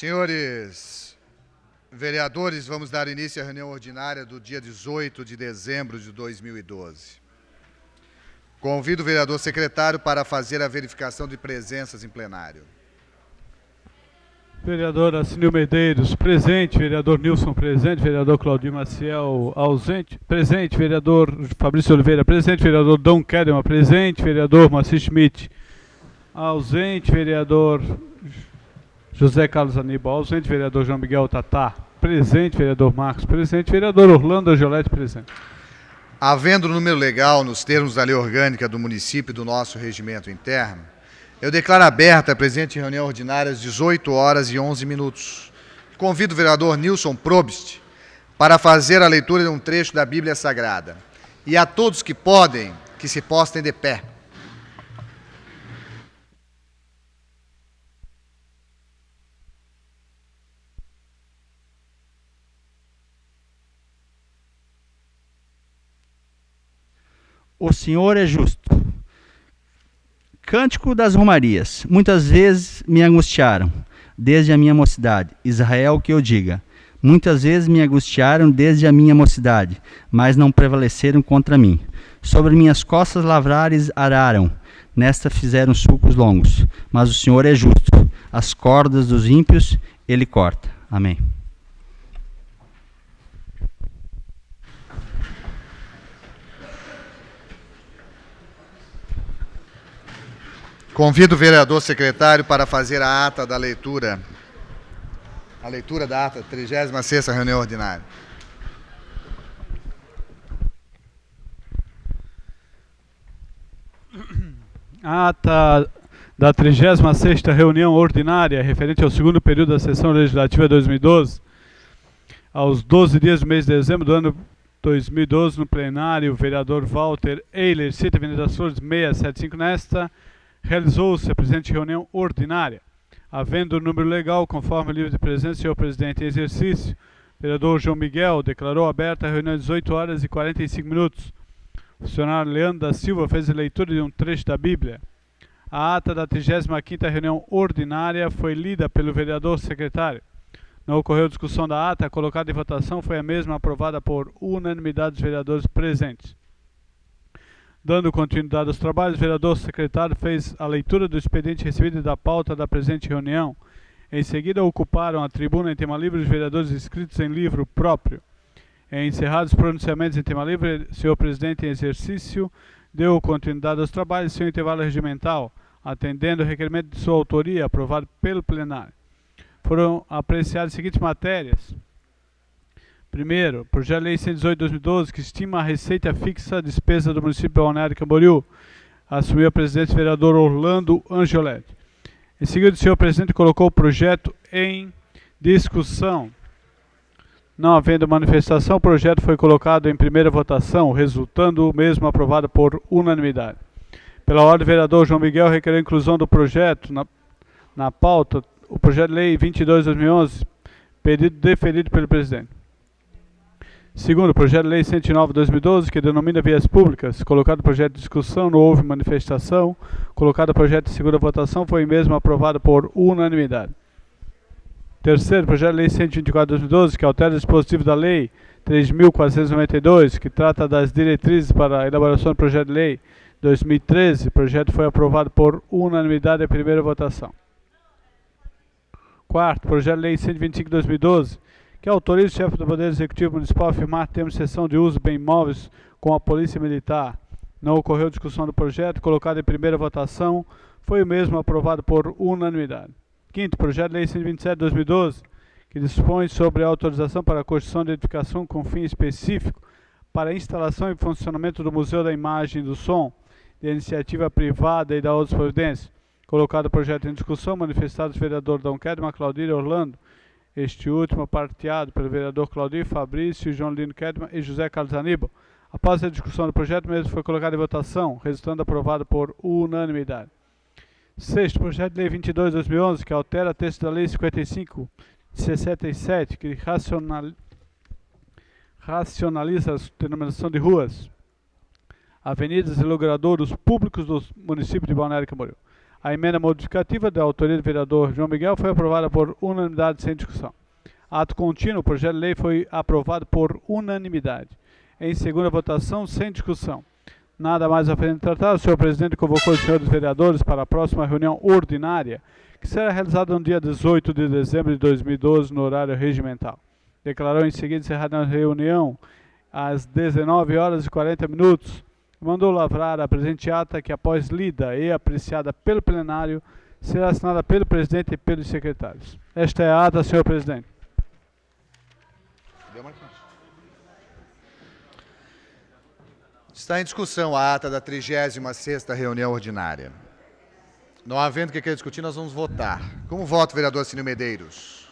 Senhores vereadores, vamos dar início à reunião ordinária do dia 18 de dezembro de 2012. Convido o vereador secretário para fazer a verificação de presenças em plenário. Vereador Assinil Medeiros, presente. Vereador Nilson, presente. Vereador Claudio Maciel, ausente. Presente. Vereador Fabrício Oliveira, presente. Vereador Dom Kedema, presente. Vereador Moacir Schmidt, ausente. Vereador José Carlos Aníbal, ausente. Vereador João Miguel Tatá, presente. Vereador Marcos, presente. Vereador Orlando Angiolete, presente. Havendo número legal nos termos da lei orgânica do município e do nosso regimento interno, eu declaro aberta a presente reunião ordinária às 18 horas e 11 minutos. Convido o vereador Nilson Probst para fazer a leitura de um trecho da Bíblia Sagrada. E a todos que podem, que se postem de pé. O Senhor é justo. Cântico das Romarias. Muitas vezes me angustiaram, desde a minha mocidade. Israel, que eu diga. Muitas vezes me angustiaram desde a minha mocidade, mas não prevaleceram contra mim. Sobre minhas costas lavrares araram, nesta fizeram sulcos longos. Mas o Senhor é justo. As cordas dos ímpios ele corta. Amém. Convido o vereador secretário para fazer a ata da leitura. A leitura da ata, 36ª reunião ordinária. A ata da 36ª reunião ordinária, referente ao segundo período da sessão legislativa 2012, aos 12 dias do mês de dezembro do ano 2012, no plenário, o vereador Walter Eiler, Cita Avenida das Flores, 675, nesta realizou-se a presente reunião ordinária, havendo o número legal, conforme o livro de presença, senhor presidente em exercício, o vereador João Miguel declarou aberta a reunião às 18 horas e 45 minutos. O funcionário Leandro da Silva fez a leitura de um trecho da Bíblia. A ata da 35ª reunião ordinária foi lida pelo vereador secretário. Não ocorreu discussão da ata, colocada em votação foi a mesma aprovada por unanimidade dos vereadores presentes. Dando continuidade aos trabalhos, o vereador secretário fez a leitura do expediente recebido e da pauta da presente reunião. Em seguida, ocuparam a tribuna em tema livre os vereadores inscritos em livro próprio. Encerrados os pronunciamentos em tema livre, senhor presidente em exercício deu continuidade aos trabalhos sem intervalo regimental, atendendo o requerimento de sua autoria, aprovado pelo plenário. Foram apreciadas as seguintes matérias. Primeiro, projeto de lei 118/2012, que estima a receita fixa a despesa do município de Balneário Camboriú. Assumiu a presidência o vereador Orlando Angiolete. Em seguida, o senhor presidente colocou o projeto em discussão. Não havendo manifestação, o projeto foi colocado em primeira votação, resultando o mesmo aprovado por unanimidade. Pela ordem, o vereador João Miguel requereu a inclusão do projeto na pauta, o projeto de lei 22/2011, pedido deferido pelo presidente. Segundo, o projeto de lei 109/2012, que denomina vias públicas, colocado o projeto de discussão, não houve manifestação, colocado o projeto em segunda votação, foi mesmo aprovado por unanimidade. Terceiro, projeto de lei 124/2012, que altera o dispositivo da lei 3.492, que trata das diretrizes para a elaboração do projeto de lei 2013, o projeto foi aprovado por unanimidade em primeira votação. Quarto, projeto de lei 125/2012, que autoriza o chefe do Poder Executivo Municipal a firmar termos de cessão de uso de bens imóveis com a Polícia Militar. Não ocorreu discussão do projeto, colocado em primeira votação, foi o mesmo aprovado por unanimidade. Quinto, projeto de lei 127/2012, que dispõe sobre a autorização para a construção de edificação com fim específico para a instalação e funcionamento do Museu da Imagem e do Som, de iniciativa privada e da outras providências. Colocado o projeto em discussão, manifestados o vereador Dom Kedema, Claudir Orlando, este último parteado pelo vereador Claudir, Fabrício, João Lino Kedema e José Carlos Aníbal. Após a discussão do projeto, mesmo foi colocado em votação, resultando aprovado por unanimidade. Sexto, projeto de lei 22/2011, que altera texto da lei 55 de 67, que racionaliza a denominação de ruas, avenidas e logradouros públicos do município de Balneário Camboriú. A emenda modificativa da autoria do vereador João Miguel foi aprovada por unanimidade sem discussão. Ato contínuo, o projeto de lei foi aprovado por unanimidade. Em segunda votação, sem discussão. Nada mais a frente tratar, o senhor presidente convocou os senhores vereadores para a próxima reunião ordinária, que será realizada no dia 18 de dezembro de 2012, no horário regimental. Declarou em seguida encerrada a reunião às 19 horas e 40 minutos. Mandou lavrar a presente ata que, após lida e apreciada pelo plenário, será assinada pelo presidente e pelos secretários. Esta é a ata, senhor presidente. Está em discussão a ata da 36ª reunião ordinária. Não havendo o que queira discutir, nós vamos votar. Como vota o vereador Cínio Medeiros?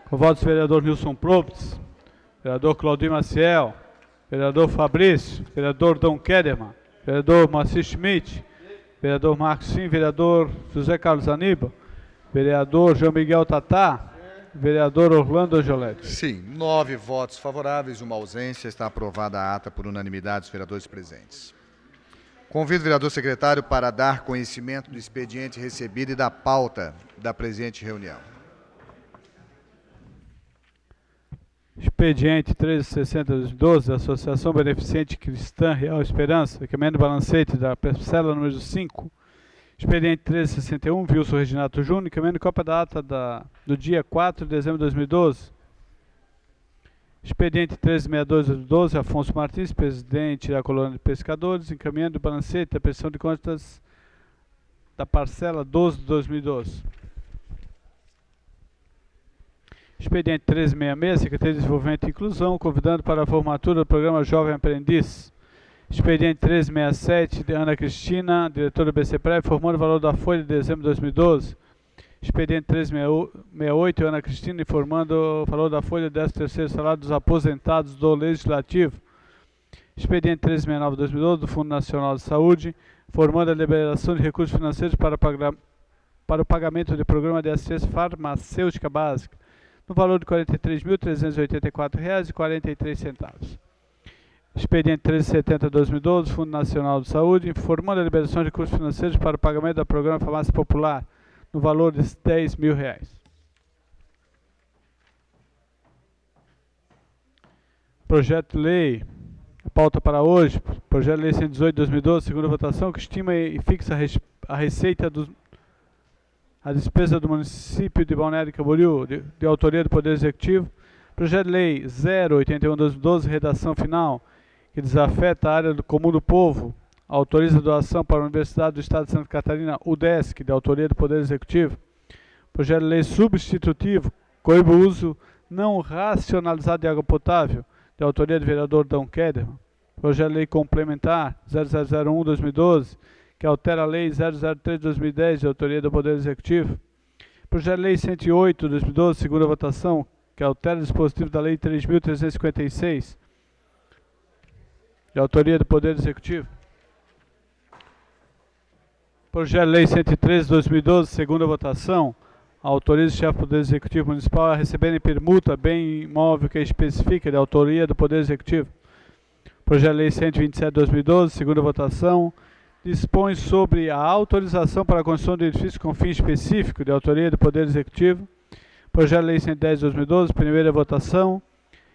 Com votos do vereador Nilson Probst, vereador Claudio Maciel, vereador Fabrício, vereador Dom Kederman, vereador Moacir Schmidt, vereador Marcos Sim, vereador José Carlos Aníbal, vereador João Miguel Tatá, vereador Orlando Gioletti. Sim, 9 votos favoráveis, uma ausência. Está aprovada a ata por unanimidade dos vereadores presentes. Convido o vereador secretário para dar conhecimento do expediente recebido e da pauta da presente reunião. Expediente 1360-2012, Associação Beneficente Cristã Real Esperança, encamendo balancete da parcela número 5. Expediente 1361, Wilson Reginato Júnior, encamendo cópia da ata do dia 4 de dezembro de 2012. Expediente 1362-2012, Afonso Martins, presidente da Colônia de Pescadores, encaminhando o balancete da prestação de contas da parcela 12 de 2012. Expediente 1366, Secretaria de Desenvolvimento e Inclusão, convidando para a formatura do programa Jovem Aprendiz. Expediente 1367, de Ana Cristina, diretora do BCPRE, informando o valor da folha de dezembro de 2012. Expediente 1368, Ana Cristina, informando o valor da folha do 13º salário dos aposentados do Legislativo. Expediente 1369, 2012, do Fundo Nacional de Saúde, informando a liberação de recursos financeiros para o pagamento do programa de assistência farmacêutica básica, no valor de R$ 43.384,43. Expediente 1370-2012, Fundo Nacional de Saúde, informando a liberação de recursos financeiros para o pagamento do programa Farmácia Popular, no valor de R$ 10.000. Projeto de lei, a pauta para hoje, projeto de lei 118-2012, segunda votação, que estima e fixa a receita a despesa do município de Balneário Camboriú, de autoria do Poder Executivo. Projeto de lei 081-2012, redação final, que desafeta a área comum do povo, autoriza a doação para a Universidade do Estado de Santa Catarina, UDESC, de autoria do Poder Executivo. Projeto de lei substitutivo, coíbe o uso não racionalizado de água potável, de autoria do vereador Dom Kederman. Projeto de lei complementar 0001-2012, que altera a lei 003-2010, de autoria do Poder Executivo. Projeto de lei 108-2012, segunda votação, que altera o dispositivo da lei 3.356, de autoria do Poder Executivo. Projeto de lei 113-2012, segunda votação, autoriza o chefe do Poder Executivo Municipal a receber em permuta bem imóvel que especifica, de autoria do Poder Executivo. Projeto de lei 127-2012, segunda votação, dispõe sobre a autorização para a construção de edifício com fim específico, de autoria do Poder Executivo. Projeto de lei 110-2012, primeira votação,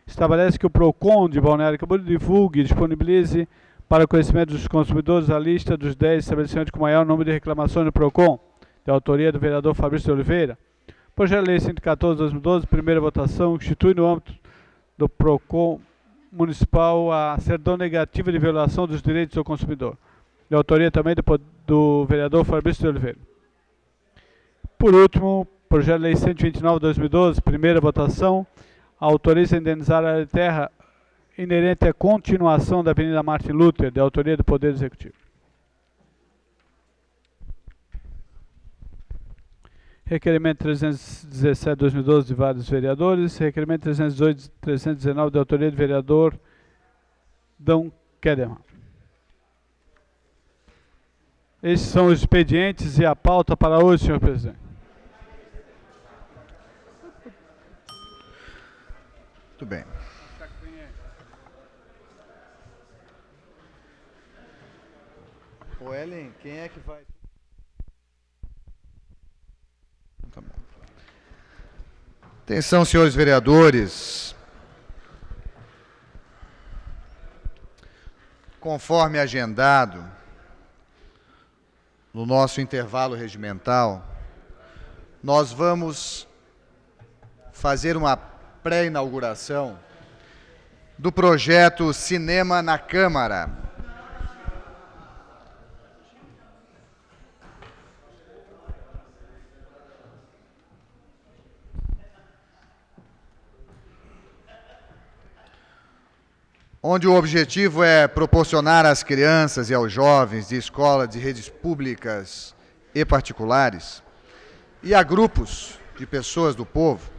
estabelece que o PROCON de Balneário Camboriú divulgue e disponibilize para o conhecimento dos consumidores a lista dos 10 estabelecimentos com maior número de reclamações do PROCON, de autoria do vereador Fabrício de Oliveira. Projeto de lei 114-2012, primeira votação, institui no âmbito do PROCON municipal a certidão negativa de violação dos direitos do consumidor, de autoria também do vereador Fabrício de Oliveira. Por último, projeto de lei 129-2012, primeira votação, autoriza a indenizar a área de terra inerente à continuação da Avenida Martin Luther, de autoria do Poder Executivo. Requerimento 317-2012 de vários vereadores, requerimento 318-319 de autoria do vereador Dom Kederman. Esses são os expedientes e a pauta para hoje, senhor presidente. Muito bem. Ô Ellen, quem é que vai... Atenção, senhores vereadores. Conforme agendado, no nosso intervalo regimental, nós vamos fazer uma pré-inauguração do projeto Cinema na Câmara. Onde o objetivo é proporcionar às crianças e aos jovens de escolas de redes públicas e particulares e a grupos de pessoas do povo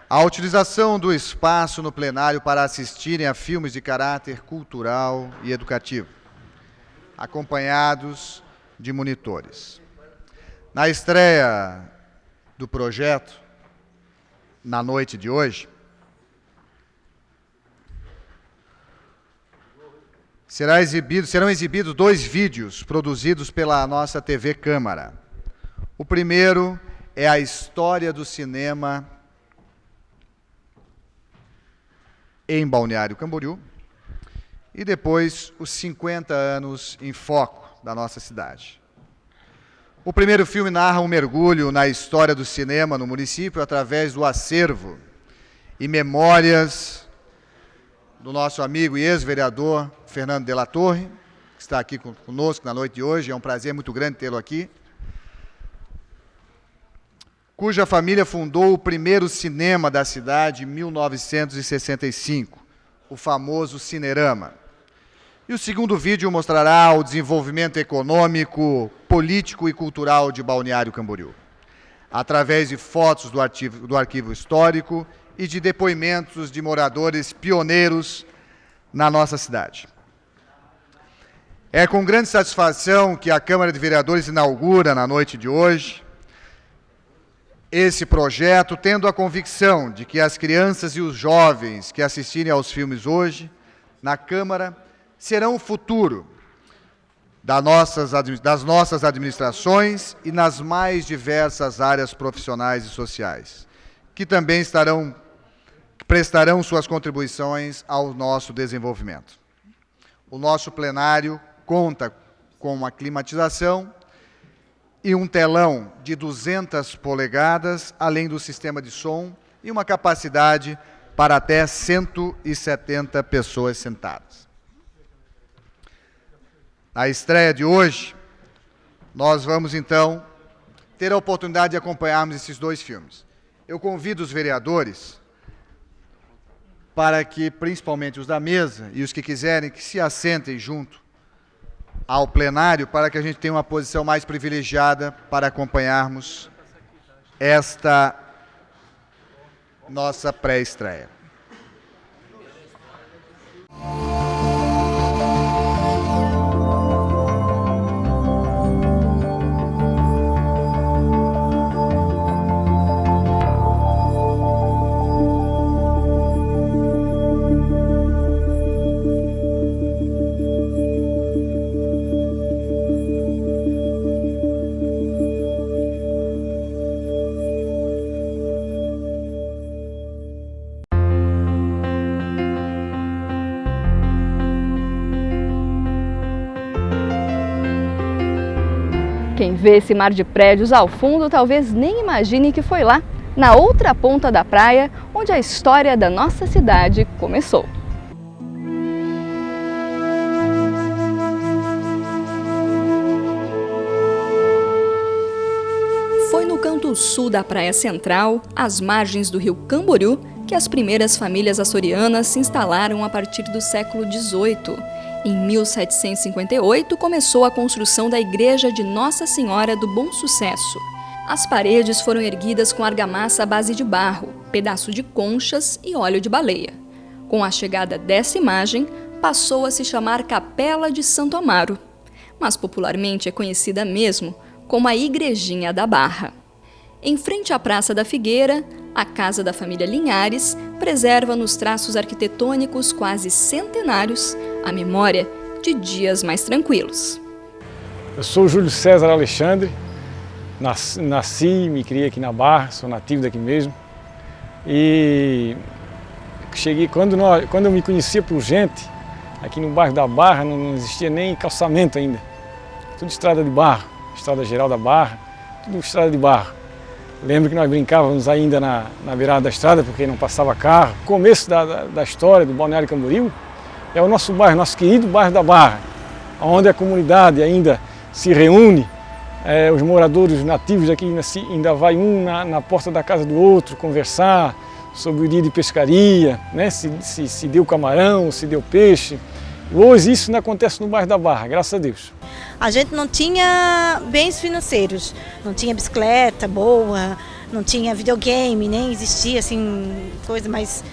a utilização do espaço no plenário para assistirem a filmes de caráter cultural e educativo, acompanhados de monitores. Na estreia do projeto, na noite de hoje, serão exibidos 2 vídeos produzidos pela nossa TV Câmara. O primeiro é a história do cinema em Balneário Camboriú e depois os 50 anos em foco da nossa cidade. O primeiro filme narra um mergulho na história do cinema no município através do acervo e memórias do nosso amigo e ex-vereador Fernando de la Torre, que está aqui conosco na noite de hoje. É um prazer muito grande tê-lo aqui. Cuja família fundou o primeiro cinema da cidade em 1965, o famoso Cinerama. E o segundo vídeo mostrará o desenvolvimento econômico, político e cultural de Balneário Camboriú, através de fotos do arquivo histórico e de depoimentos de moradores pioneiros na nossa cidade. É com grande satisfação que a Câmara de Vereadores inaugura, na noite de hoje, esse projeto, tendo a convicção de que as crianças e os jovens que assistirem aos filmes hoje, na Câmara, serão o futuro das nossas administrações e nas mais diversas áreas profissionais e sociais, que também prestarão suas contribuições ao nosso desenvolvimento. O nosso plenário conta com uma climatização e um telão de 200 polegadas, além do sistema de som e uma capacidade para até 170 pessoas sentadas. Na estreia de hoje, nós vamos, então, ter a oportunidade de acompanharmos esses 2 filmes. Eu convido os vereadores para que, principalmente os da mesa e os que quiserem, que se assentem junto ao plenário para que a gente tenha uma posição mais privilegiada para acompanharmos esta nossa pré-estreia. Quem vê esse mar de prédios ao fundo talvez nem imagine que foi lá, na outra ponta da praia, onde a história da nossa cidade começou. Foi no canto sul da Praia Central, às margens do rio Camboriú, que as primeiras famílias açorianas se instalaram a partir do século XVIII. Em 1758, começou a construção da Igreja de Nossa Senhora do Bom Sucesso. As paredes foram erguidas com argamassa à base de barro, pedaço de conchas e óleo de baleia. Com a chegada dessa imagem, passou a se chamar Capela de Santo Amaro, mas popularmente é conhecida mesmo como a Igrejinha da Barra. Em frente à Praça da Figueira, a casa da família Linhares preserva nos traços arquitetônicos quase centenários a memória de dias mais tranquilos. Eu sou Júlio César Alexandre, nasci e me criei aqui na Barra, sou nativo daqui mesmo. E cheguei, quando eu me conhecia por gente, aqui no bairro da Barra não existia nem calçamento ainda. Tudo estrada de barro, estrada geral da Barra, tudo estrada de barro. Lembro que nós brincávamos ainda na beirada da estrada, porque não passava carro. O começo da história do Balneário Camboriú é o nosso bairro, nosso querido bairro da Barra, onde a comunidade ainda se reúne. Os moradores nativos aqui ainda vai um na porta da casa do outro conversar sobre o dia de pescaria, né? se deu camarão, se deu peixe. Hoje isso não acontece no bairro da Barra, graças a Deus. A gente não tinha bens financeiros, não tinha bicicleta boa, não tinha videogame, nem existia assim coisa, mas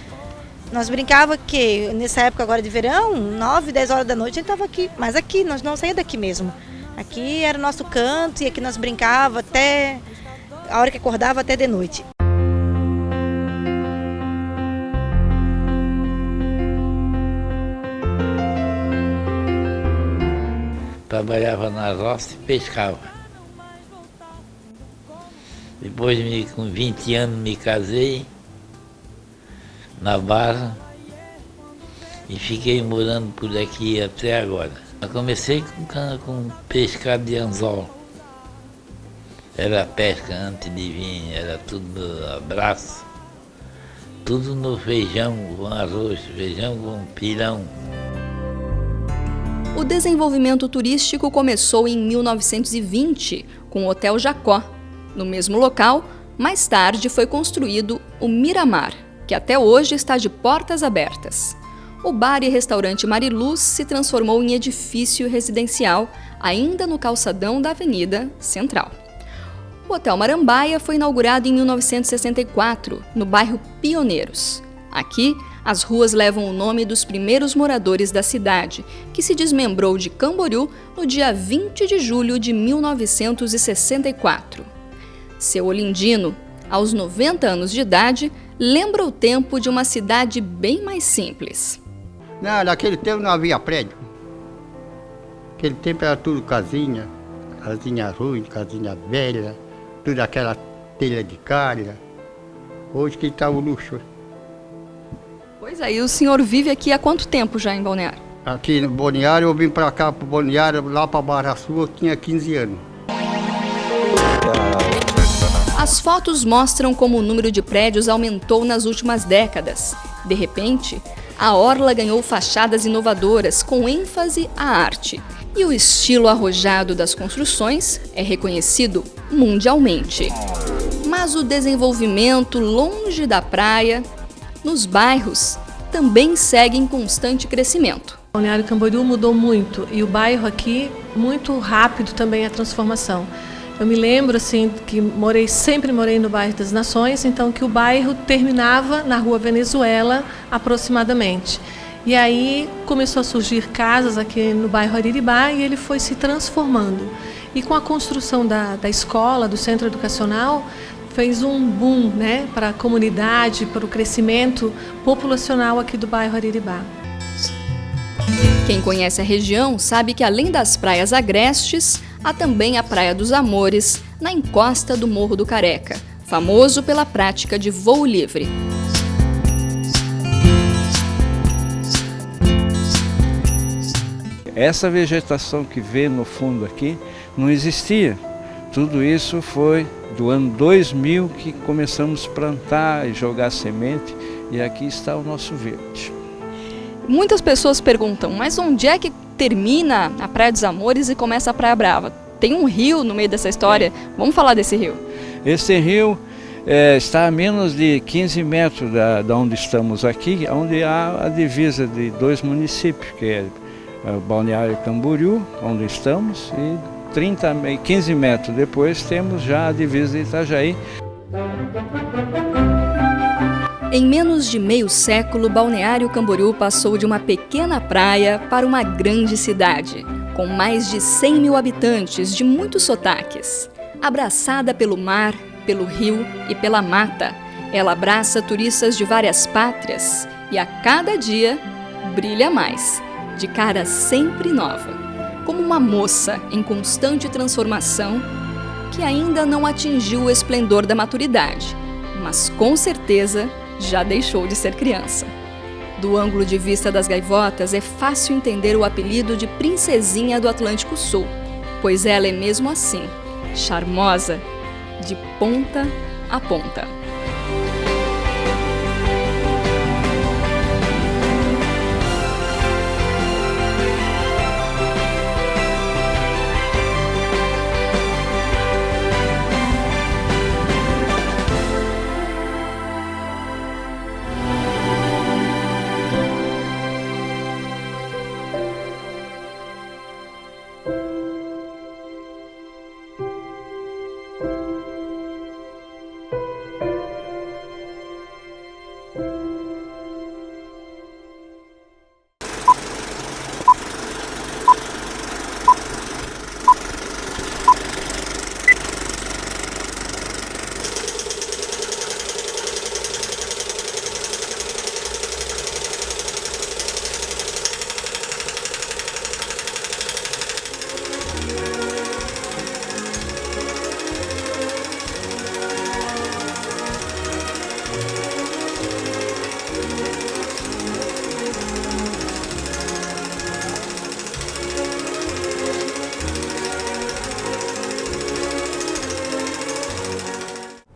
nós brincava que nessa época agora de verão, 9, 10 horas da noite a gente estava aqui, mas aqui nós não saíamos daqui mesmo. Aqui era o nosso canto e aqui nós brincava até a hora que acordava até de noite. Trabalhava na roça e pescava. Depois, com 20 anos, me casei na Barra e fiquei morando por aqui até agora. Eu comecei com pescar de anzol. Era pesca antes de vir, era tudo abraço. Tudo no feijão com arroz, feijão com pirão. O desenvolvimento turístico começou em 1920, com o Hotel Jacó. No mesmo local, mais tarde foi construído o Miramar, que até hoje está de portas abertas. O bar e restaurante Mariluz se transformou em edifício residencial, ainda no calçadão da Avenida Central. O Hotel Marambaia foi inaugurado em 1964, no bairro Pioneiros. Aqui, as ruas levam o nome dos primeiros moradores da cidade, que se desmembrou de Camboriú no dia 20 de julho de 1964. Seu Olindino, aos 90 anos de idade, lembra o tempo de uma cidade bem mais simples. Não, naquele tempo não havia prédio. Naquele tempo era tudo casinha ruim, casinha velha, tudo aquela telha de calha. Hoje que está o luxo. Pois é, e o senhor vive aqui há quanto tempo já em Balneário? Aqui no Balneário, eu vim para cá, para o Balneário, lá para Barra Sul, eu tinha 15 anos. As fotos mostram como o número de prédios aumentou nas últimas décadas. De repente, a orla ganhou fachadas inovadoras com ênfase à arte. E o estilo arrojado das construções é reconhecido mundialmente. Mas o desenvolvimento longe da praia, nos bairros, também segue em constante crescimento. O Balneário Camboriú mudou muito e o bairro aqui, muito rápido também a transformação. Eu me lembro assim que sempre morei no bairro das Nações, então que o bairro terminava na Rua Venezuela aproximadamente. E aí começou a surgir casas aqui no bairro Ariribá e ele foi se transformando. E com a construção da escola, do centro educacional, fez um boom, né, para a comunidade, para o crescimento populacional aqui do bairro Ariribá. Quem conhece a região sabe que além das praias agrestes, há também a Praia dos Amores, na encosta do Morro do Careca, famoso pela prática de voo livre. Essa vegetação que vê no fundo aqui não existia. Tudo isso foi do ano 2000 que começamos a plantar e jogar semente, e aqui está o nosso verde. Muitas pessoas perguntam, mas onde é que termina a Praia dos Amores e começa a Praia Brava? Tem um rio no meio dessa história, vamos falar desse rio. Esse rio está a menos de 15 metros da onde estamos aqui, onde há a divisa de dois municípios, que é o Balneário Camboriú, onde estamos, e 15 metros depois temos já a divisa de Itajaí. Em menos de meio século, Balneário Camboriú passou de uma pequena praia para uma grande cidade, com mais de 100 mil habitantes de muitos sotaques. Abraçada pelo mar, pelo rio e pela mata, ela abraça turistas de várias pátrias e a cada dia brilha mais, de cara sempre nova. Como uma moça em constante transformação, que ainda não atingiu o esplendor da maturidade, mas com certeza já deixou de ser criança. Do ângulo de vista das gaivotas, é fácil entender o apelido de Princesinha do Atlântico Sul, pois ela é mesmo assim, charmosa, de ponta a ponta.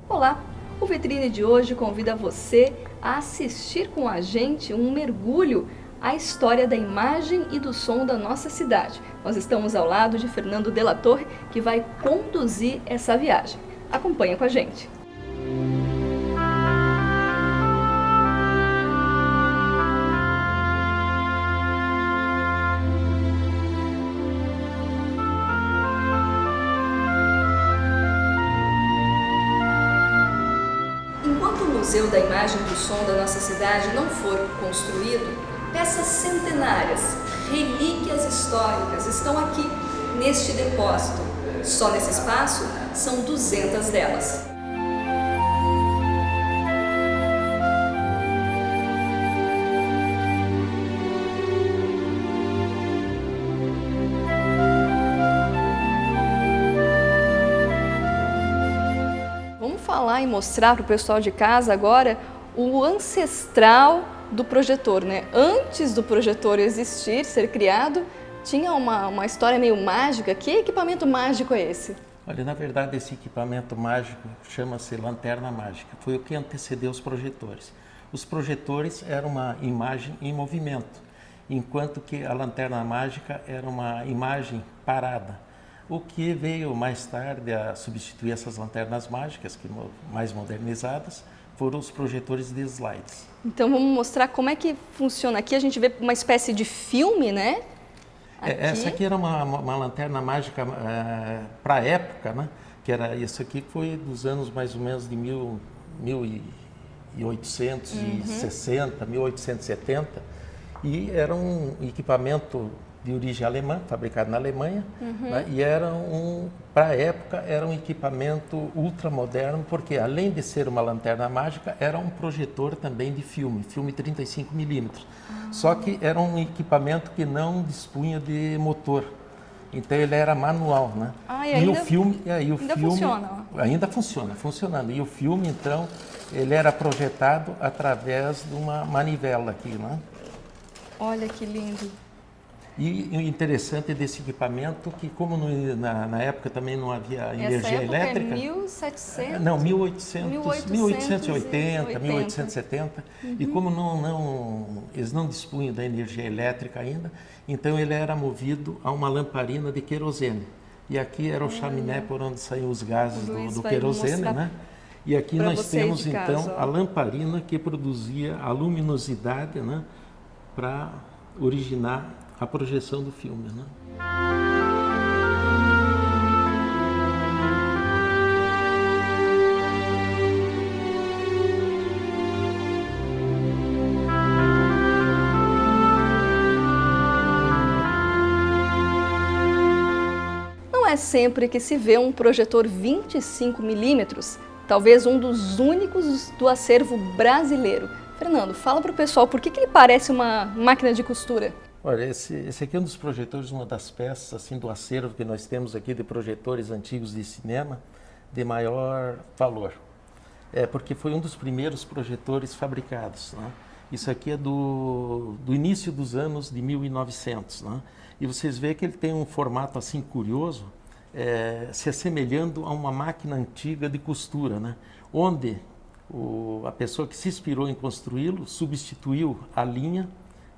Olá! O Vitrine de hoje convida você a assistir com a gente um mergulho à história da imagem e do som da nossa cidade. Nós estamos ao lado de Fernando de la Torre, que vai conduzir essa viagem. Acompanha com a gente! O Museu da Imagem e do Som da nossa cidade não for construído, peças centenárias, relíquias históricas estão aqui neste depósito. Só nesse espaço são 200 delas. Falar e mostrar para o pessoal de casa agora o ancestral do projetor, né? Antes do projetor existir, ser criado, tinha uma história meio mágica. Que equipamento mágico é esse? Olha, na verdade esse equipamento mágico chama-se lanterna mágica. Foi o que antecedeu os projetores. Os projetores eram uma imagem em movimento, enquanto que a lanterna mágica era uma imagem parada. O que veio mais tarde a substituir essas lanternas mágicas, que mais modernizadas, foram os projetores de slides. Então vamos mostrar como é que funciona. Aqui a gente vê uma espécie de filme, né? Essa aqui era uma lanterna mágica para a época, né? Que era isso aqui, foi dos anos mais ou menos de 1860, 1870, e era um equipamento de origem alemã, fabricado na Alemanha, né? E era para a época, era um equipamento ultramoderno, porque além de ser uma lanterna mágica, era um projetor também de filme 35mm. Só que era um equipamento que não dispunha de motor, então ele era manual, né? Ainda funciona? Ainda funciona, funcionando. E o filme, então, ele era projetado através de uma manivela aqui, né? Olha que lindo! E o interessante desse equipamento que, como na época também não havia energia elétrica... É 1700? Não, 1880, 1870. E como eles não dispunham da energia elétrica ainda, então ele era movido a uma lamparina de querosene. E aqui era o chaminé por onde saíam os gases do querosene, né? E aqui nós temos então a lamparina que produzia a luminosidade, né, para originar a projeção do filme, né? Não é sempre que se vê um projetor 25mm, talvez um dos únicos do acervo brasileiro. Fernando, fala para o pessoal, por que ele parece uma máquina de costura? Olha, esse aqui é um dos projetores, uma das peças assim, do acervo que nós temos aqui de projetores antigos de cinema de maior valor. porque foi um dos primeiros projetores fabricados, né? Isso aqui é do início dos anos de 1900, né? E vocês veem que ele tem um formato assim curioso, se assemelhando a uma máquina antiga de costura, né? Onde a pessoa que se inspirou em construí-lo substituiu a linha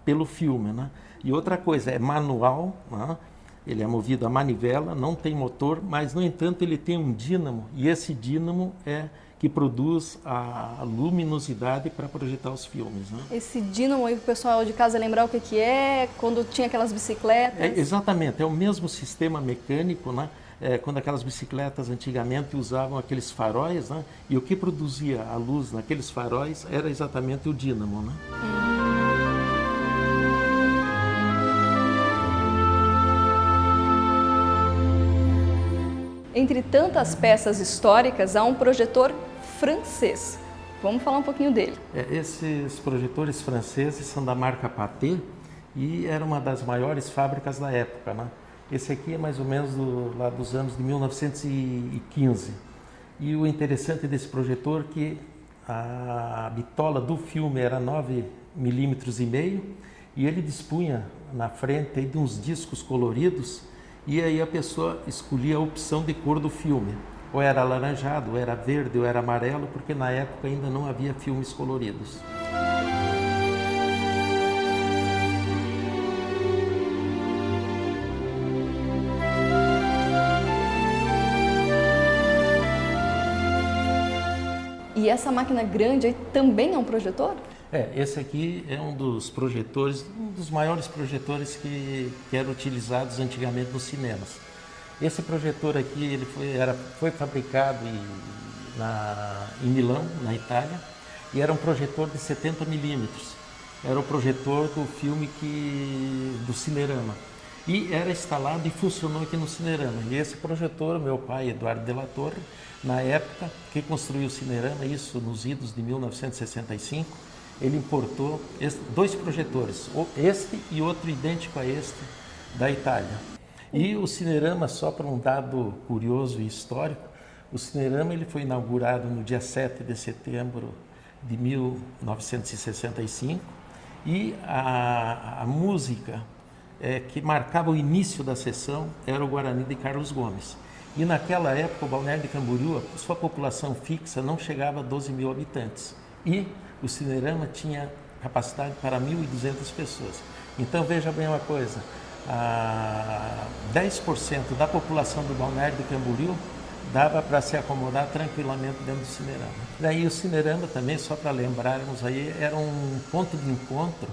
pelo filme, né? E outra coisa, é manual, né? Ele é movido a manivela, não tem motor, mas, no entanto, ele tem um dínamo, e esse dínamo é que produz a luminosidade para projetar os filmes, né? Esse dínamo aí, para o pessoal de casa lembrar o que é, quando tinha aquelas bicicletas? Exatamente, é o mesmo sistema mecânico, né? Quando aquelas bicicletas antigamente usavam aqueles faróis, né? E o que produzia a luz naqueles faróis era exatamente o dínamo, né? Entre tantas peças históricas, há um projetor francês. Vamos falar um pouquinho dele. Esses projetores franceses são da marca Pathé e era uma das maiores fábricas da época, né? Esse aqui é mais ou menos lá dos anos de 1915. E o interessante desse projetor é que a bitola do filme era 9,5 mm e ele dispunha na frente de uns discos coloridos, e aí a pessoa escolhia a opção de cor do filme. Ou era alaranjado, ou era verde, ou era amarelo, porque na época ainda não havia filmes coloridos. E essa máquina grande aí também é um projetor? Esse aqui é um dos projetores, um dos maiores projetores que eram utilizados antigamente nos cinemas. Esse projetor aqui ele foi fabricado em Milão, na Itália, e era um projetor de 70 milímetros. Era o projetor do filme do Cinerama. E era instalado e funcionou aqui no Cinerama. E esse projetor, meu pai, Eduardo de la Torre, na época que construiu o Cinerama, isso nos idos de 1965, ele importou dois projetores, este e outro idêntico a este, da Itália. E o Cinerama, só para um dado curioso e histórico, o Cinerama ele foi inaugurado no dia 7 de setembro de 1965 e a música que marcava o início da sessão era o Guarani de Carlos Gomes. E naquela época o Balneário de Camboriú, sua população fixa não chegava a 12 mil habitantes. E o Cinerama tinha capacidade para 1.200 pessoas. Então veja bem uma coisa, 10% da população do Balneário de Camboriú dava para se acomodar tranquilamente dentro do Cinerama. Daí o Cinerama também, só para lembrarmos aí, era um ponto de encontro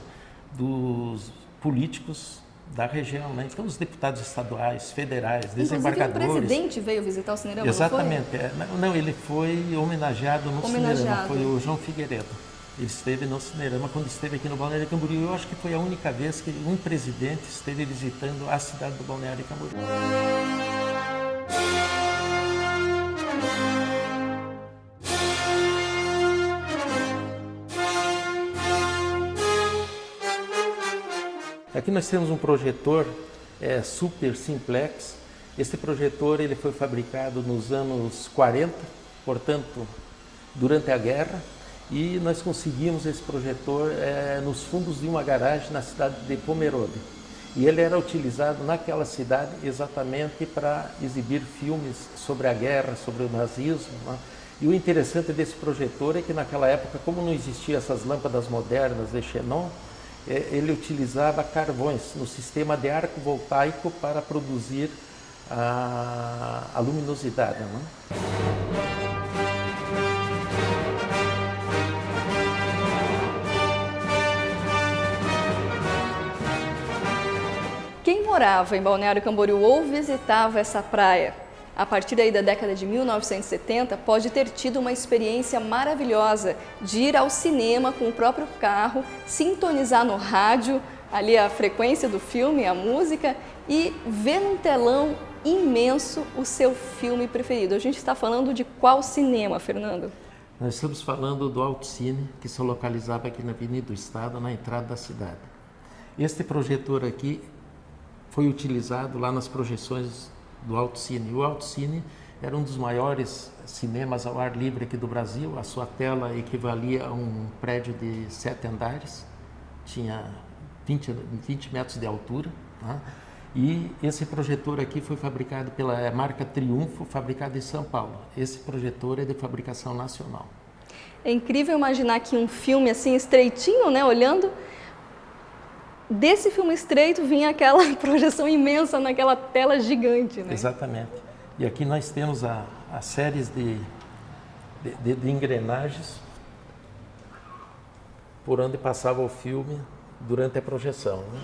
dos políticos da região, né? Então os deputados estaduais, federais, desembargadores... Inclusive o presidente veio visitar o Cinerama, exatamente, não foi? Não, ele foi homenageado no Cinerama, foi o João Figueiredo. Ele esteve no Cinerama quando esteve aqui no Balneário de Camboriú. Eu acho que foi a única vez que um presidente esteve visitando a cidade do Balneário de Camboriú. Aqui nós temos um projetor super simplex. Este projetor ele foi fabricado nos anos 40, portanto, durante a guerra, e nós conseguimos esse projetor nos fundos de uma garagem na cidade de Pomerode. E ele era utilizado naquela cidade exatamente para exibir filmes sobre a guerra, sobre o nazismo, né? E o interessante desse projetor é que naquela época, como não existiam essas lâmpadas modernas de xenon, ele utilizava carvões no sistema de arco voltaico para produzir a luminosidade, né? Quem morava em Balneário Camboriú ou visitava essa praia a partir aí da década de 1970 pode ter tido uma experiência maravilhosa de ir ao cinema com o próprio carro, sintonizar no rádio ali a frequência do filme, a música, e ver num telão imenso o seu filme preferido. A gente está falando de qual cinema, Fernando? Nós estamos falando do Alto Cine, que se localizava aqui na Avenida do Estado, na entrada da cidade. Este projetor aqui foi utilizado lá nas projeções do Alto Cine. O Alto Cine Era um dos maiores cinemas ao ar livre aqui do Brasil. A sua tela equivalia a um prédio de 7 andares, tinha 20 metros de altura, né? E esse projetor aqui foi fabricado pela marca Triunfo, fabricado em São Paulo. Esse projetor é de fabricação nacional. É incrível imaginar que um filme assim estreitinho, né, olhando, desse filme estreito vinha aquela projeção imensa naquela tela gigante, né? Exatamente. E aqui nós temos as séries de engrenagens por onde passava o filme durante a projeção, né?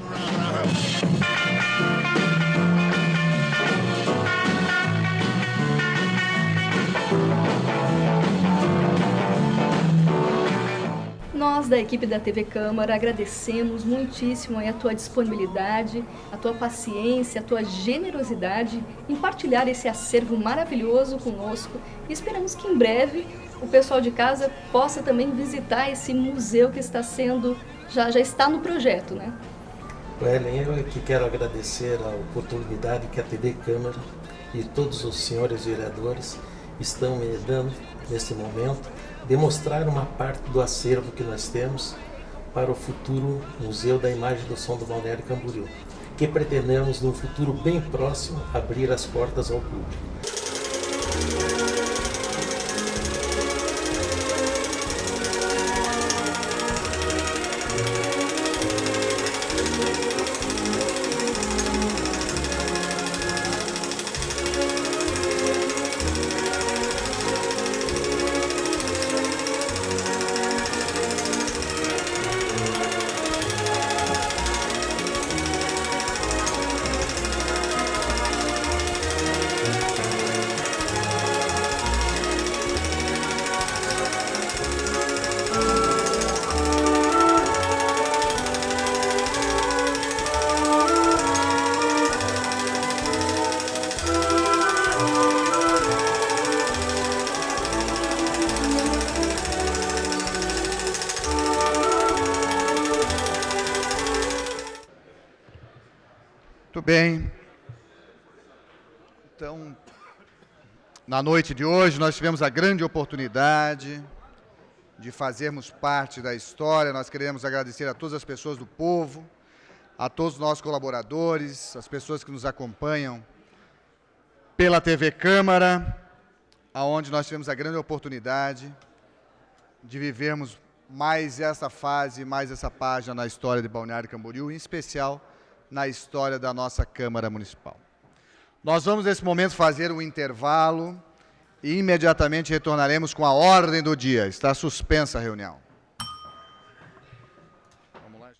Nós da equipe da TV Câmara agradecemos muitíssimo a tua disponibilidade, a tua paciência, a tua generosidade em partilhar esse acervo maravilhoso conosco e esperamos que em breve o pessoal de casa possa também visitar esse museu que está sendo, já está no projeto, né? Ellen, eu que quero agradecer a oportunidade que a TV Câmara e todos os senhores vereadores estão me dando neste momento, demonstrar uma parte do acervo que nós temos para o futuro Museu da Imagem do Som do Balneário Camboriú, que pretendemos, num futuro bem próximo, abrir as portas ao público. Muito bem. Então, na noite de hoje, nós tivemos a grande oportunidade de fazermos parte da história. Nós queremos agradecer a todas as pessoas do povo, a todos os nossos colaboradores, as pessoas que nos acompanham pela TV Câmara, aonde nós tivemos a grande oportunidade de vivermos mais essa fase, mais essa página na história de Balneário Camboriú, em especial na história da nossa Câmara Municipal. Nós vamos, nesse momento, fazer um intervalo e imediatamente retornaremos com a ordem do dia. Está suspensa a reunião. Vamos lá,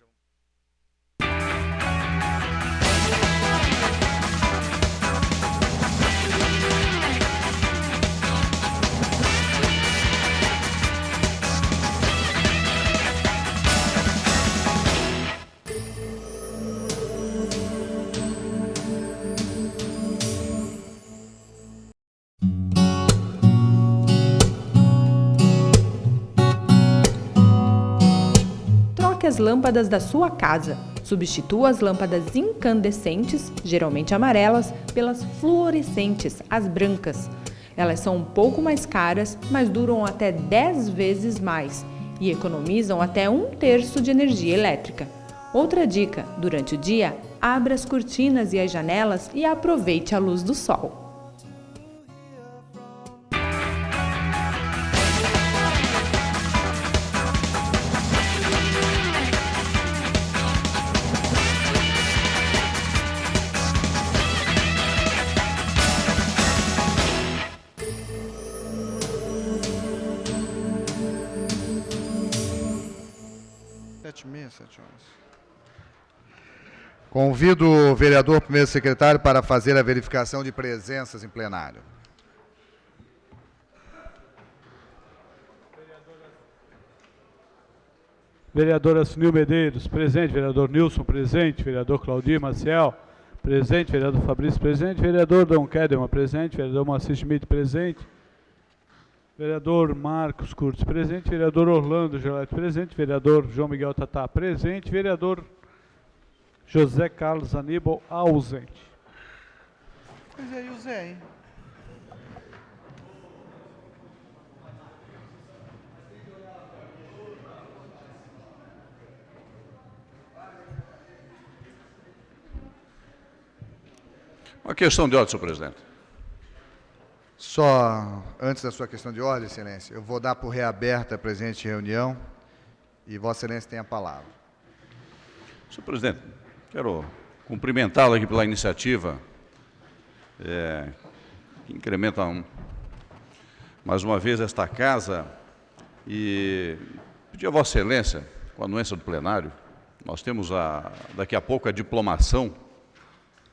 as lâmpadas da sua casa. Substitua as lâmpadas incandescentes, geralmente amarelas, pelas fluorescentes, as brancas. Elas são um pouco mais caras, mas duram até 10 vezes mais e economizam até 1/3 de energia elétrica. Outra dica: durante o dia, abra as cortinas e as janelas e aproveite a luz do sol. Convido o vereador primeiro secretário para fazer a verificação de presenças em plenário. Vereadora Sunil Medeiros, presente. Vereador Nilson, presente. Vereador Claudir Maciel, presente. Vereador Fabrício, presente. Vereador Dom Kedelman, presente. Vereador Moacir Schmidt, presente. Vereador Marcos Curtis, presente. Vereador Orlando Gelete, presente. Vereador João Miguel Tatá, presente. Vereador José Carlos Aníbal, ausente. Pois é, e o Zé, hein? Uma questão de ordem, senhor presidente. Só antes da sua questão de ordem, Excelência, eu vou dar por reaberta a presente reunião e Vossa Excelência tem a palavra. Senhor presidente, quero cumprimentá-lo aqui pela iniciativa que incrementa mais uma vez esta casa e pedir a Vossa Excelência, com a anuência do plenário, nós temos daqui a pouco a diplomação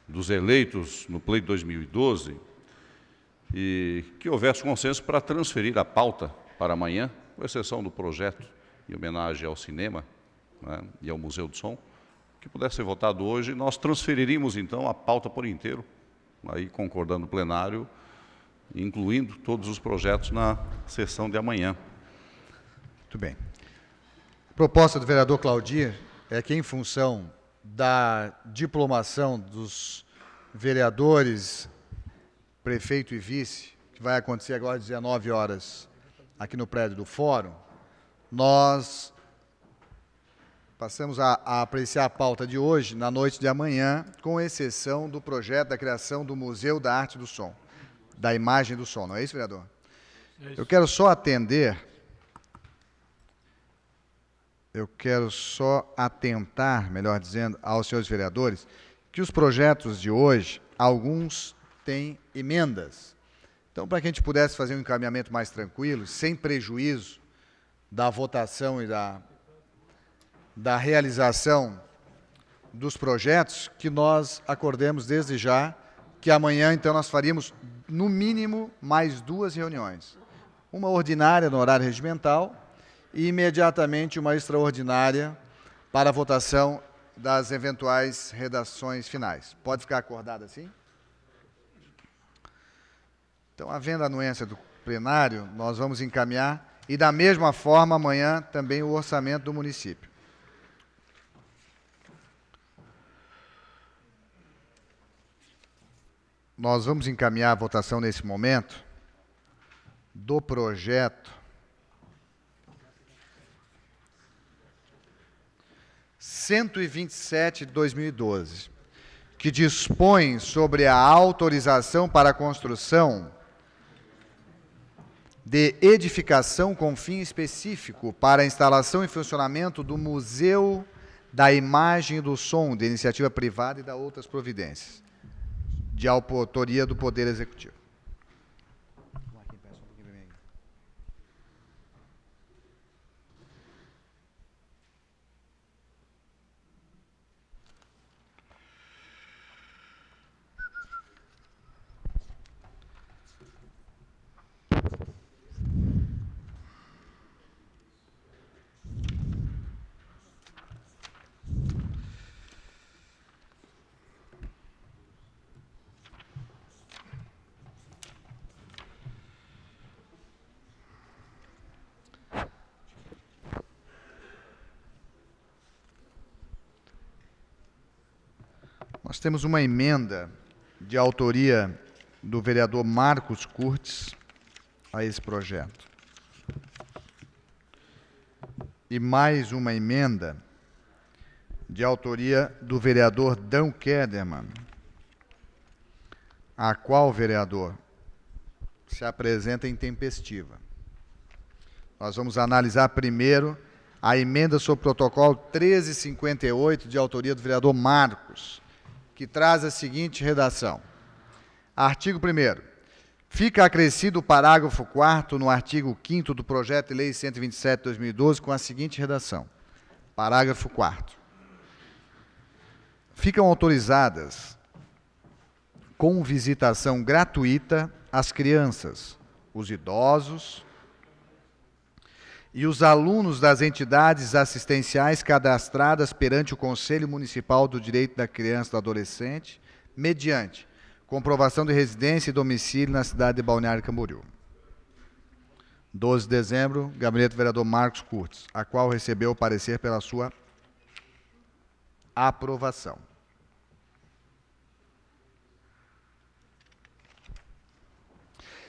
dos eleitos no pleito 2012 e que houvesse consenso para transferir a pauta para amanhã, com exceção do projeto em homenagem ao cinema, né, e ao Museu do Som, que pudesse ser votado hoje, nós transferiríamos então a pauta por inteiro, aí concordando o plenário, incluindo todos os projetos na sessão de amanhã. Muito bem. A proposta do vereador Claudir é que, em função da diplomação dos vereadores, prefeito e vice, que vai acontecer agora às 19 horas aqui no prédio do Fórum, nós passamos a apreciar a pauta de hoje, na noite de amanhã, com exceção do projeto da criação do Museu da Arte do Som, da imagem do som. Não é isso, vereador? É isso. Eu quero só atentar, melhor dizendo, aos senhores vereadores, que os projetos de hoje, alguns têm emendas. Então, para que a gente pudesse fazer um encaminhamento mais tranquilo, sem prejuízo da votação e da realização dos projetos, que nós acordemos desde já que amanhã, então, nós faríamos, no mínimo, mais 2 reuniões. Uma ordinária no horário regimental e, imediatamente, uma extraordinária para a votação das eventuais redações finais. Pode ficar acordado assim? Então, havendo a anuência do plenário, nós vamos encaminhar e, da mesma forma, amanhã também o orçamento do município. Nós vamos encaminhar a votação nesse momento do projeto 127 de 2012, que dispõe sobre a autorização para a construção de edificação com fim específico para a instalação e funcionamento do Museu da Imagem e do Som, de iniciativa privada e da outras providências, de autoria do Poder Executivo. Nós temos uma emenda de autoria do vereador Marcos Curtis a esse projeto. E mais uma emenda de autoria do vereador Dan Kederman, a qual o vereador se apresenta intempestiva. Nós vamos analisar primeiro a emenda sobre o protocolo 1358, de autoria do vereador Marcos, que traz a seguinte redação. Artigo 1º. Fica acrescido o parágrafo 4º no artigo 5º do projeto de lei 127 de 2012 com a seguinte redação. Parágrafo 4º. Ficam autorizadas com visitação gratuita as crianças, os idosos e os alunos das entidades assistenciais cadastradas perante o Conselho Municipal do Direito da Criança e do Adolescente, mediante comprovação de residência e domicílio na cidade de Balneário Camboriú. 12 de dezembro, gabinete do vereador Marcos Curtis, a qual recebeu o parecer pela sua aprovação.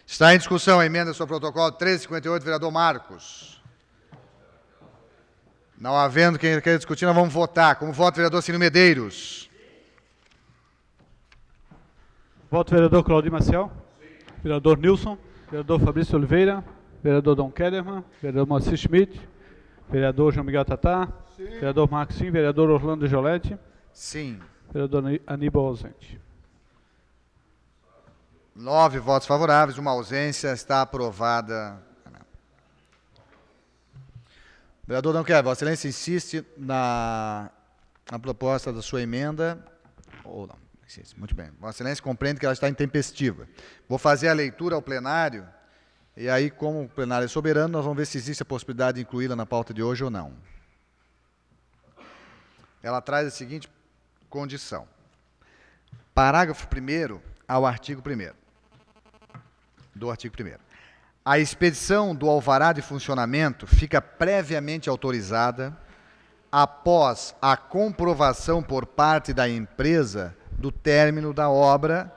Está em discussão a emenda sobre o protocolo 1358, vereador Marcos. Não havendo quem queira discutir, nós vamos votar. Como vota o vereador Ciro Medeiros? Voto vereador Claudir Maciel. Vereador Nilson. Vereador Fabrício Oliveira. Vereador Dom Kederman. Vereador Moacir Schmidt. Vereador João Miguel Tatá. Sim. Vereador Marcos Sim. Vereador Orlando Jolete. Sim. Vereador Aníbal ausente. 9 votos favoráveis, uma ausência, está aprovada. Vereador Dom Kederman, Vossa Excelência insiste na proposta da sua emenda, ou não, muito bem. Vossa Excelência compreende que ela está intempestiva. Vou fazer a leitura ao plenário, e aí, como o plenário é soberano, nós vamos ver se existe a possibilidade de incluí-la na pauta de hoje ou não. Ela traz a seguinte condição. Parágrafo 1º ao artigo 1º. Do artigo 1º. A expedição do alvará de funcionamento fica previamente autorizada após a comprovação por parte da empresa do término da obra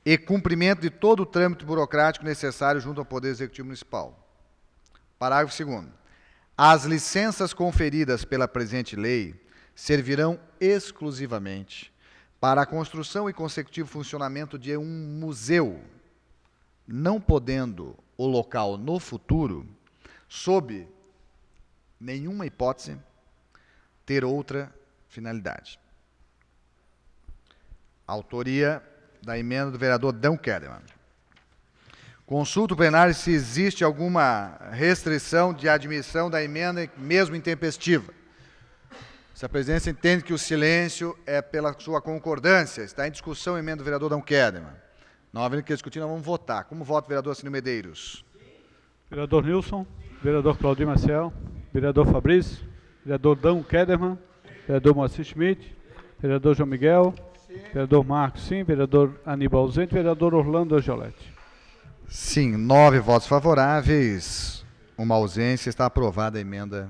e cumprimento de todo o trâmite burocrático necessário junto ao Poder Executivo Municipal. Parágrafo 2º. As licenças conferidas pela presente lei servirão exclusivamente para a construção e consecutivo funcionamento de um museu, não podendo o local no futuro, sob nenhuma hipótese, ter outra finalidade. Autoria da emenda do vereador Dom Kederman. Consulta o plenário se existe alguma restrição de admissão da emenda, mesmo intempestiva. Se a presidência entende que o silêncio é pela sua concordância, está em discussão a emenda do vereador Dom Kederman. Não havendo que discutir, nós vamos votar. Como vota o vereador Assinio Medeiros? Vereador Nilson, vereador Claudir Maciel, vereador Fabrício, vereador Dom Kederman, vereador Moacir Schmidt, vereador João Miguel, sim. Vereador Marcos Sim, vereador Aníbal ausente, vereador Orlando Jolete. Sim, 9 votos favoráveis, uma ausência, está aprovada a emenda.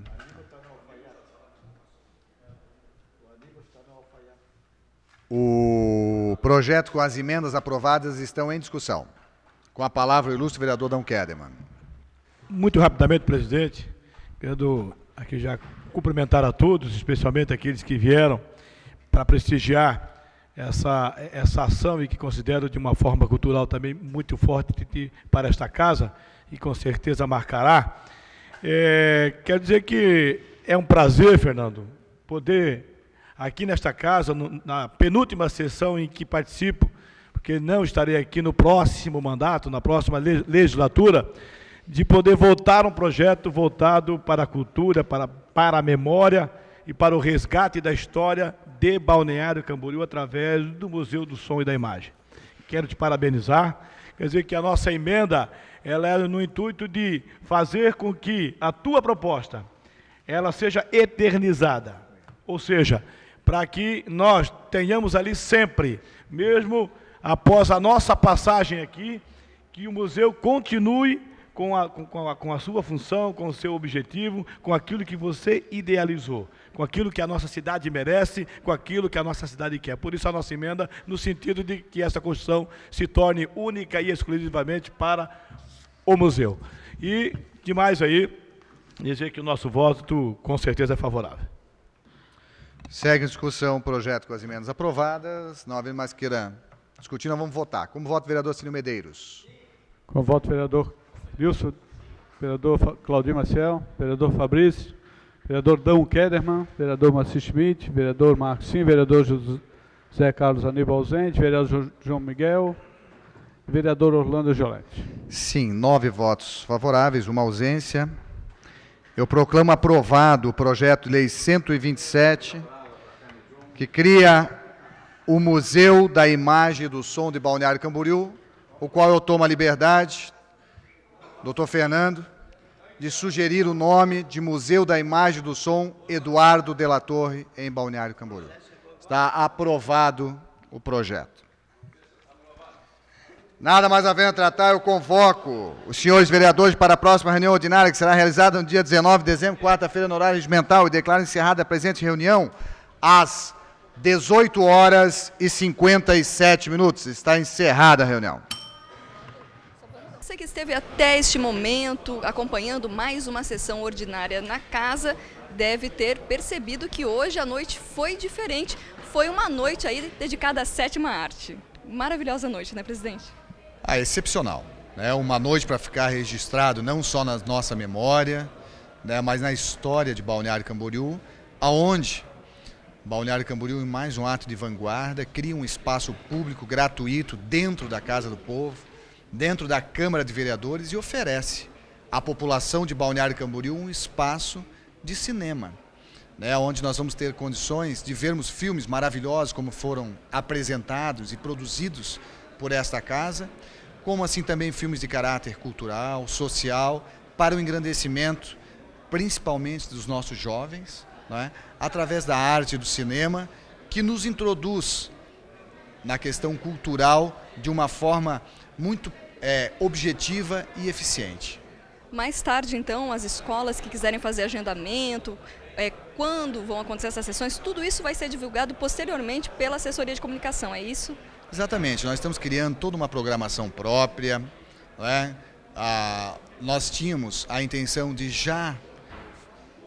O projeto com as emendas aprovadas estão em discussão. Com a palavra o ilustre vereador Dom Kederman. Muito rapidamente, presidente, quero aqui já cumprimentar a todos, especialmente aqueles que vieram para prestigiar essa ação e que considero de uma forma cultural também muito forte para esta casa e com certeza marcará. Quero dizer que é um prazer, Fernando, poder aqui nesta casa, na penúltima sessão em que participo, porque não estarei aqui no próximo mandato, na próxima legislatura, de poder votar um projeto voltado para a cultura, para a memória e para o resgate da história de Balneário Camboriú através do Museu do Som e da Imagem. Quero te parabenizar, quer dizer que a nossa emenda, ela é no intuito de fazer com que a tua proposta, ela seja eternizada, ou seja, para que nós tenhamos ali sempre, mesmo após a nossa passagem aqui, que o museu continue com a sua função, com o seu objetivo, com aquilo que você idealizou, com aquilo que a nossa cidade merece, com aquilo que a nossa cidade quer. Por isso a nossa emenda, no sentido de que essa construção se torne única e exclusivamente para o museu. E, demais aí, dizer que o nosso voto, com certeza, é favorável. Segue em discussão o projeto com as emendas aprovadas. Não havendo mais queira discutir, nós vamos votar. Como vota o vereador Assinio Medeiros? Com voto, vereador Nilson, vereador Claudir Maciel, vereador Fabrício, vereador Dom Kederman, vereador Moacir Schmidt, vereador Marcos Sim, vereador José Carlos Aníbal ausente, vereador João Miguel, vereador Orlando Jolete. Sim, 9 votos favoráveis, uma ausência. Eu proclamo aprovado o projeto de lei 127, que cria o Museu da Imagem e do Som de Balneário Camboriú, o qual eu tomo a liberdade, doutor Fernando, de sugerir o nome de Museu da Imagem e do Som Eduardo de la Torre, em Balneário Camboriú. Está aprovado o projeto. Nada mais havendo a tratar, eu convoco os senhores vereadores para a próxima reunião ordinária, que será realizada no dia 19 de dezembro, quarta-feira, no horário regimental, e declaro encerrada a presente reunião às 18h57. Está encerrada a reunião. Você que esteve até este momento acompanhando mais uma sessão ordinária na casa, deve ter percebido que hoje a noite foi diferente. Foi uma noite aí dedicada à sétima arte. maravilhosa noite, né, presidente? Excepcional. Né? Uma noite para ficar registrado não só na nossa memória, né, mas na história de Balneário Camboriú, aonde Balneário Camboriú, em mais um ato de vanguarda, cria um espaço público gratuito dentro da Casa do Povo, dentro da Câmara de Vereadores e oferece à população de Balneário Camboriú um espaço de cinema, né, onde nós vamos ter condições de vermos filmes maravilhosos como foram apresentados e produzidos por esta casa, como assim também filmes de caráter cultural, social, para o engrandecimento, principalmente dos nossos jovens, né, através da arte do cinema, que nos introduz na questão cultural de uma forma muito objetiva e eficiente. Mais tarde, então, as escolas que quiserem fazer agendamento, quando vão acontecer essas sessões, tudo isso vai ser divulgado posteriormente pela assessoria de comunicação, é isso? Exatamente, nós estamos criando toda uma programação própria, né? Nós tínhamos a intenção de já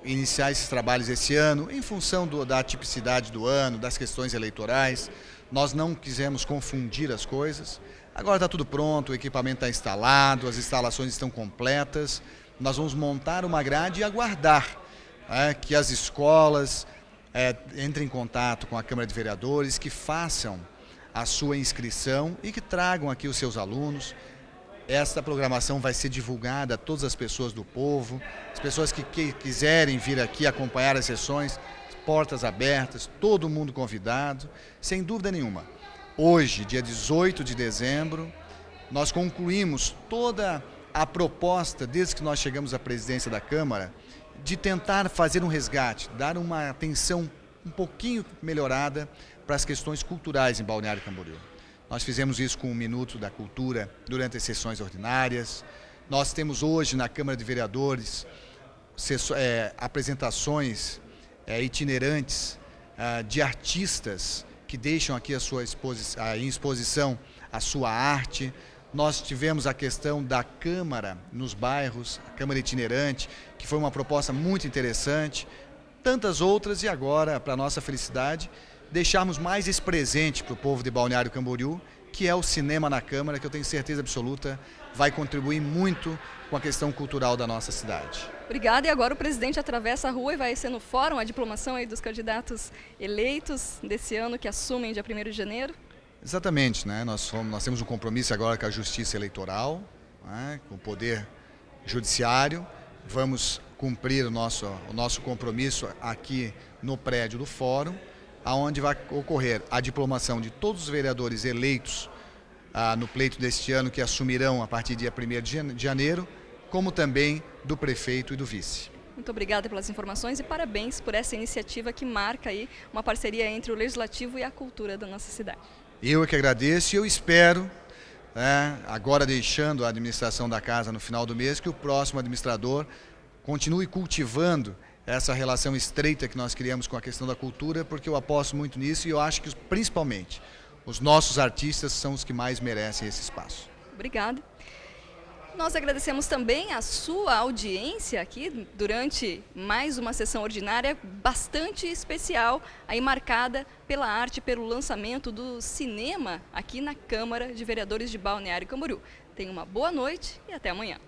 iniciar esses trabalhos esse ano, em função da tipicidade do ano, das questões eleitorais. Nós não quisemos confundir as coisas. Agora está tudo pronto, o equipamento está instalado, as instalações estão completas. Nós vamos montar uma grade e aguardar que as escolas entrem em contato com a Câmara de Vereadores, que façam a sua inscrição e que tragam aqui os seus alunos. Esta programação vai ser divulgada a todas as pessoas do povo, as pessoas que quiserem vir aqui acompanhar as sessões, portas abertas, todo mundo convidado, sem dúvida nenhuma. Hoje, dia 18 de dezembro, nós concluímos toda a proposta, desde que nós chegamos à presidência da Câmara, de tentar fazer um resgate, dar uma atenção um pouquinho melhorada para as questões culturais em Balneário Camboriú. Nós fizemos isso com o Minuto da Cultura durante as sessões ordinárias. Nós temos hoje na Câmara de Vereadores apresentações itinerantes de artistas que deixam aqui em exposição a sua arte. Nós tivemos a questão da Câmara nos bairros, a Câmara itinerante, que foi uma proposta muito interessante. Tantas outras e agora, para nossa felicidade, deixarmos mais esse presente para o povo de Balneário Camboriú, que é o cinema na Câmara, que eu tenho certeza absoluta vai contribuir muito com a questão cultural da nossa cidade. Obrigada, e agora o presidente atravessa a rua e vai ser no fórum a diplomação aí dos candidatos eleitos desse ano que assumem dia 1º de janeiro? Exatamente, né? Nós temos um compromisso agora com a Justiça Eleitoral, né? Com o Poder Judiciário. Vamos cumprir o nosso compromisso aqui no prédio do Fórum, aonde vai ocorrer a diplomação de todos os vereadores eleitos no pleito deste ano, que assumirão a partir do dia 1º de janeiro, como também do prefeito e do vice. Muito obrigada pelas informações e parabéns por essa iniciativa que marca aí uma parceria entre o Legislativo e a cultura da nossa cidade. Eu é que agradeço e eu espero, agora deixando a administração da casa no final do mês, que o próximo administrador continue cultivando essa relação estreita que nós criamos com a questão da cultura, porque eu aposto muito nisso e eu acho que, principalmente, os nossos artistas são os que mais merecem esse espaço. Obrigada. Nós agradecemos também a sua audiência aqui durante mais uma sessão ordinária bastante especial, aí marcada pela arte, pelo lançamento do cinema aqui na Câmara de Vereadores de Balneário Camboriú. Tenha uma boa noite e até amanhã.